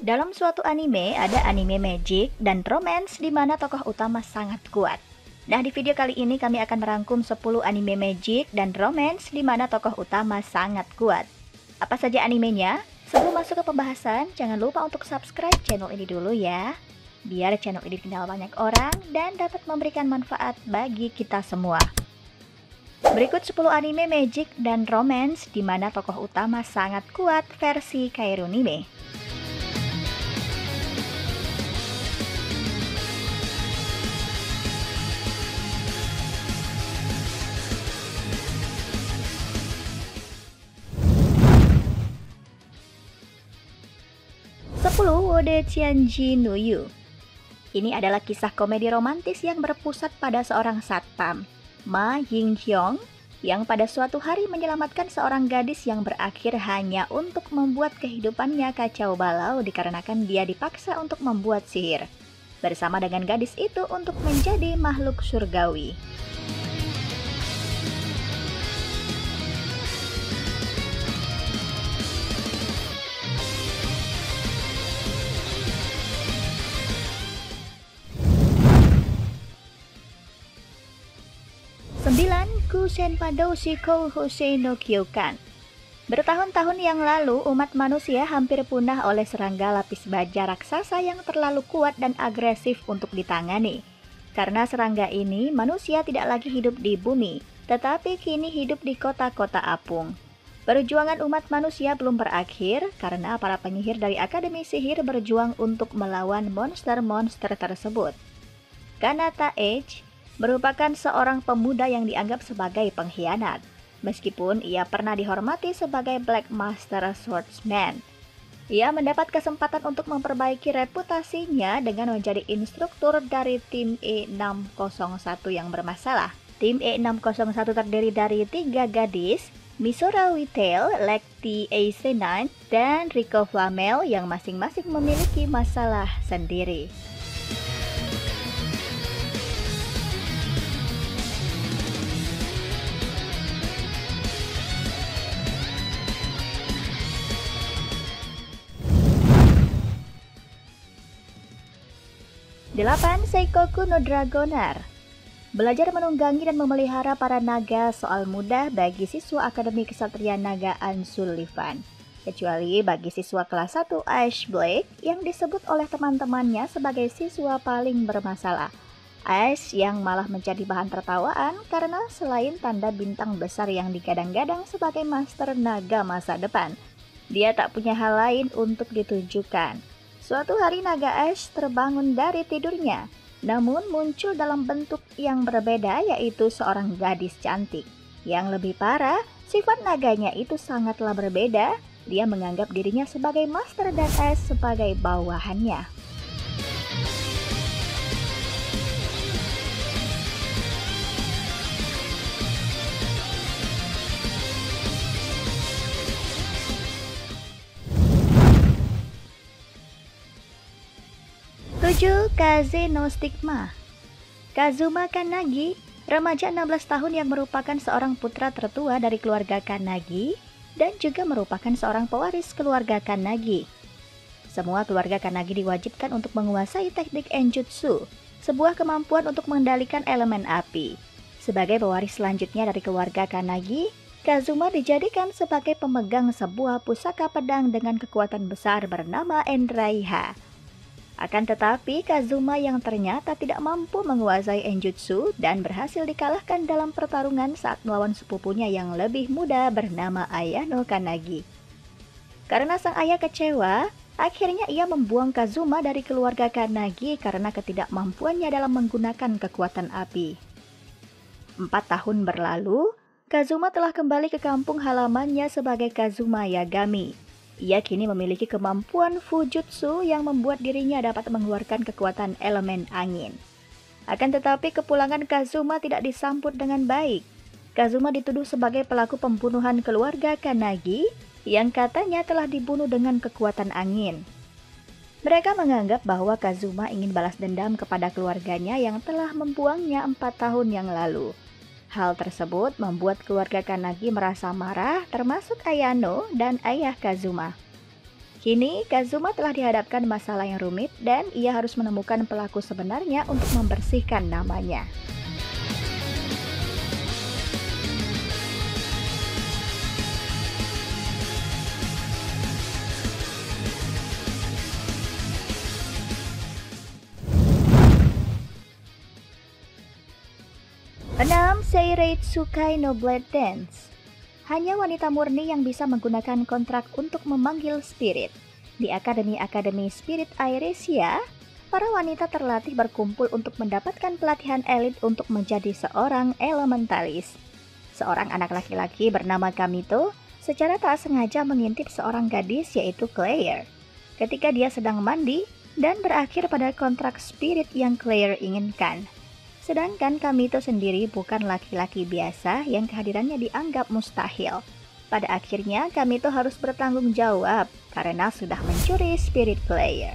Dalam suatu anime, ada anime magic dan romance di mana tokoh utama sangat kuat. Nah, di video kali ini kami akan merangkum 10 anime magic dan romance di mana tokoh utama sangat kuat. Apa saja animenya? Sebelum masuk ke pembahasan, jangan lupa untuk subscribe channel ini dulu ya. Biar channel ini dikenal banyak orang dan dapat memberikan manfaat bagi kita semua. Berikut 10 anime magic dan romance di mana tokoh utama sangat kuat versi Kairunime. Wode Qianji no Yu. Ini adalah kisah komedi romantis yang berpusat pada seorang satpam, Ma Yinghyong, yang pada suatu hari menyelamatkan seorang gadis yang berakhir hanya untuk membuat kehidupannya kacau balau dikarenakan dia dipaksa untuk membuat sihir, bersama dengan gadis itu untuk menjadi makhluk surgawi. Senpadou Shikou Hosei no Kyokan. Bertahun-tahun yang lalu, umat manusia hampir punah oleh serangga lapis baja raksasa yang terlalu kuat dan agresif untuk ditangani. Karena serangga ini, manusia tidak lagi hidup di bumi, tetapi kini hidup di kota-kota apung. Perjuangan umat manusia belum berakhir karena para penyihir dari Akademi Sihir berjuang untuk melawan monster-monster tersebut. Kanata Edge merupakan seorang pemuda yang dianggap sebagai pengkhianat, meskipun ia pernah dihormati sebagai Black Master Swordsman. Ia mendapat kesempatan untuk memperbaiki reputasinya dengan menjadi instruktur dari tim E601 yang bermasalah. Tim E601 terdiri dari 3 gadis, Misora Whitale, Lekti AC9, dan Rico Flamel yang masing-masing memiliki masalah sendiri. Delapan, Seikoku no Dragonar. Belajar menunggangi dan memelihara para naga soal mudah bagi siswa Akademi Kesatria Naga Ansullivan, kecuali bagi siswa kelas 1 Ash Blake yang disebut oleh teman-temannya sebagai siswa paling bermasalah. Ash yang malah menjadi bahan tertawaan karena selain tanda bintang besar yang digadang-gadang sebagai master naga masa depan, dia tak punya hal lain untuk ditunjukkan. Suatu hari naga Ash terbangun dari tidurnya, namun muncul dalam bentuk yang berbeda, yaitu seorang gadis cantik. Yang lebih parah, sifat naganya itu sangatlah berbeda. Dia menganggap dirinya sebagai master dan Ash sebagai bawahannya. Kaze no Stigma. Kazuma Kannagi, remaja 16 tahun yang merupakan seorang putra tertua dari keluarga Kannagi dan juga merupakan seorang pewaris keluarga Kannagi. Semua keluarga Kannagi diwajibkan untuk menguasai teknik Enjutsu, sebuah kemampuan untuk mengendalikan elemen api. Sebagai pewaris selanjutnya dari keluarga Kannagi, Kazuma dijadikan sebagai pemegang sebuah pusaka pedang dengan kekuatan besar bernama Enraiha. Akan tetapi, Kazuma yang ternyata tidak mampu menguasai Enjutsu dan berhasil dikalahkan dalam pertarungan saat melawan sepupunya yang lebih muda bernama Ayano Kannagi. Karena sang ayah kecewa, akhirnya ia membuang Kazuma dari keluarga Kannagi karena ketidakmampuannya dalam menggunakan kekuatan api. 4 tahun berlalu, Kazuma telah kembali ke kampung halamannya sebagai Kazuma Yagami. Ia kini memiliki kemampuan Fujutsu yang membuat dirinya dapat mengeluarkan kekuatan elemen angin. Akan tetapi kepulangan Kazuma tidak disambut dengan baik. Kazuma dituduh sebagai pelaku pembunuhan keluarga Kannagi yang katanya telah dibunuh dengan kekuatan angin. Mereka menganggap bahwa Kazuma ingin balas dendam kepada keluarganya yang telah membuangnya 4 tahun yang lalu. Hal tersebut membuat keluarga Kannagi merasa marah, termasuk Ayano dan ayah Kazuma. Kini, Kazuma telah dihadapkan masalah yang rumit dan ia harus menemukan pelaku sebenarnya untuk membersihkan namanya. Enam, Seirei Tsukai no Blade Dance. Hanya wanita murni yang bisa menggunakan kontrak untuk memanggil spirit. Di Akademi Spirit Airesia, para wanita terlatih berkumpul untuk mendapatkan pelatihan elit untuk menjadi seorang elementalis. Seorang anak laki-laki bernama Kamito secara tak sengaja mengintip seorang gadis yaitu Claire ketika dia sedang mandi dan berakhir pada kontrak spirit yang Claire inginkan. Sedangkan Kamito sendiri bukan laki-laki biasa yang kehadirannya dianggap mustahil. Pada akhirnya Kamito harus bertanggung jawab karena sudah mencuri spirit Claire.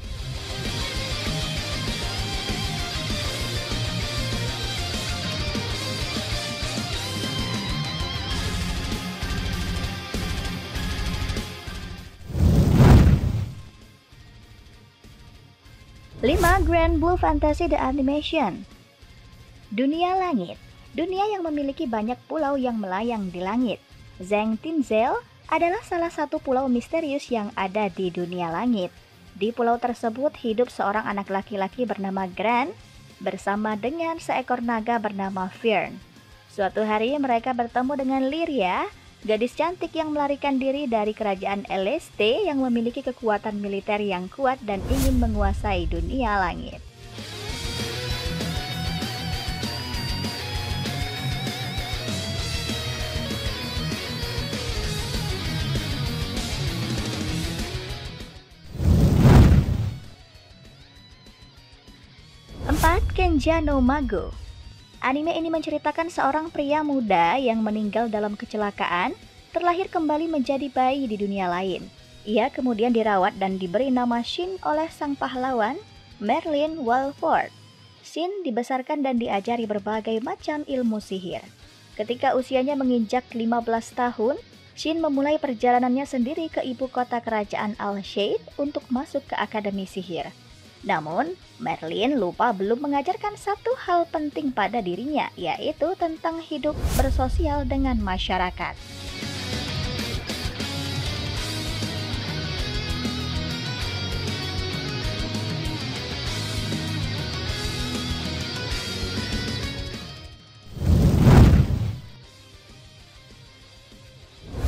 Lima, Grand Blue Fantasy The Animation. Dunia langit, dunia yang memiliki banyak pulau yang melayang di langit. Zheng Tinzel adalah salah satu pulau misterius yang ada di dunia langit. Di pulau tersebut hidup seorang anak laki-laki bernama Gran bersama dengan seekor naga bernama Fern. Suatu hari mereka bertemu dengan Lyria, gadis cantik yang melarikan diri dari kerajaan LST yang memiliki kekuatan militer yang kuat dan ingin menguasai dunia langit. Empat, Kenja no Mago. Anime ini menceritakan seorang pria muda yang meninggal dalam kecelakaan, terlahir kembali menjadi bayi di dunia lain. Ia kemudian dirawat dan diberi nama Shin oleh sang pahlawan, Merlin Walford. Shin dibesarkan dan diajari berbagai macam ilmu sihir. Ketika usianya menginjak 15 tahun, Shin memulai perjalanannya sendiri ke ibu kota kerajaan Al-Shade untuk masuk ke Akademi Sihir. Namun, Merlin lupa belum mengajarkan satu hal penting pada dirinya, yaitu tentang hidup bersosial dengan masyarakat.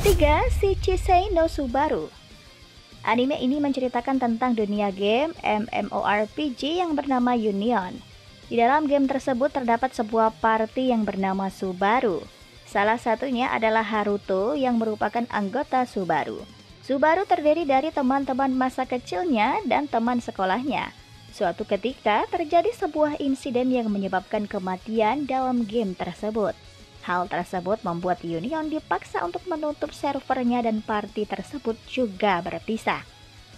Tiga, Shichisei no Subaru. Anime ini menceritakan tentang dunia game MMORPG yang bernama Union. Di dalam game tersebut terdapat sebuah party yang bernama Subaru. Salah satunya adalah Haruto yang merupakan anggota Subaru. Subaru terdiri dari teman-teman masa kecilnya dan teman sekolahnya. Suatu ketika terjadi sebuah insiden yang menyebabkan kematian dalam game tersebut. Hal tersebut membuat Union dipaksa untuk menutup servernya dan party tersebut juga berpisah.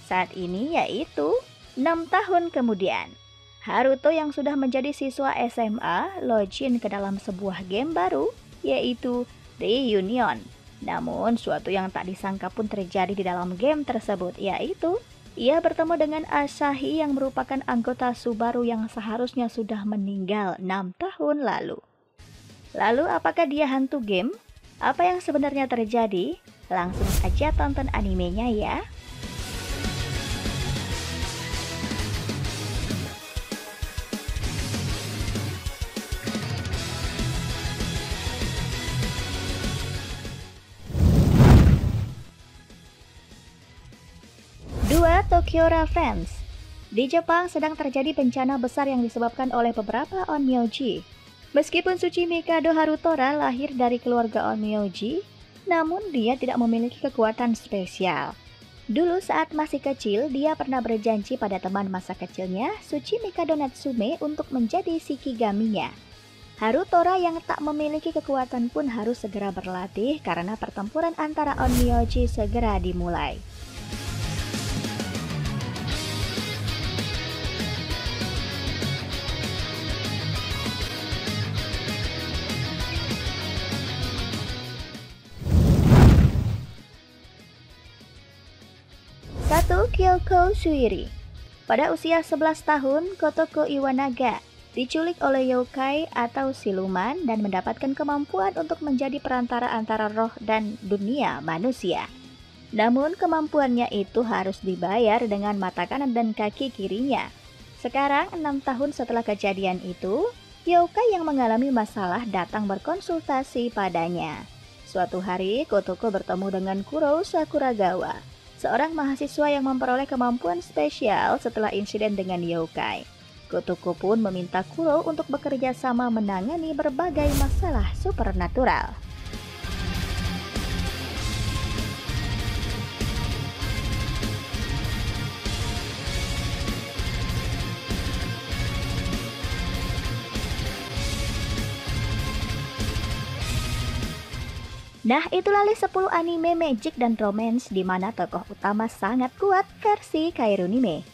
Saat ini yaitu 6 tahun kemudian, Haruto yang sudah menjadi siswa SMA login ke dalam sebuah game baru yaitu Reunion. Namun suatu yang tak disangka pun terjadi di dalam game tersebut, yaitu ia bertemu dengan Asahi yang merupakan anggota Subaru yang seharusnya sudah meninggal 6 tahun lalu. Lalu apakah dia hantu game? Apa yang sebenarnya terjadi? Langsung aja tonton animenya ya. Dua, Tokyo Revenge. Di Jepang sedang terjadi bencana besar yang disebabkan oleh beberapa onmyoji. Meskipun Tsuchi Mikado Harutora lahir dari keluarga onmyoji, namun dia tidak memiliki kekuatan spesial. Dulu saat masih kecil, dia pernah berjanji pada teman masa kecilnya, Tsuchi Mikado Natsume, untuk menjadi shikigaminya. Harutora yang tak memiliki kekuatan pun harus segera berlatih karena pertempuran antara onmyoji segera dimulai. Kyoko Suiri. Pada usia 11 tahun, Kotoko Iwanaga diculik oleh yokai atau siluman dan mendapatkan kemampuan untuk menjadi perantara antara roh dan dunia manusia. Namun kemampuannya itu harus dibayar dengan mata kanan dan kaki kirinya. Sekarang, 6 tahun setelah kejadian itu, yokai yang mengalami masalah datang berkonsultasi padanya. Suatu hari, Kotoko bertemu dengan Kuro Sakuragawa, seorang mahasiswa yang memperoleh kemampuan spesial setelah insiden dengan yokai. Kotoko pun meminta Kuro untuk bekerja sama menangani berbagai masalah supernatural. Nah, itulah list 10 anime magic dan romance di mana tokoh utama sangat kuat versi Kairunime.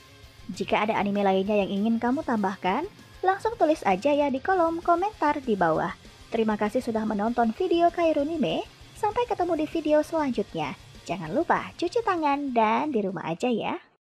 Jika ada anime lainnya yang ingin kamu tambahkan, langsung tulis aja ya di kolom komentar di bawah. Terima kasih sudah menonton video Kairunime. Sampai ketemu di video selanjutnya. Jangan lupa cuci tangan dan di rumah aja ya.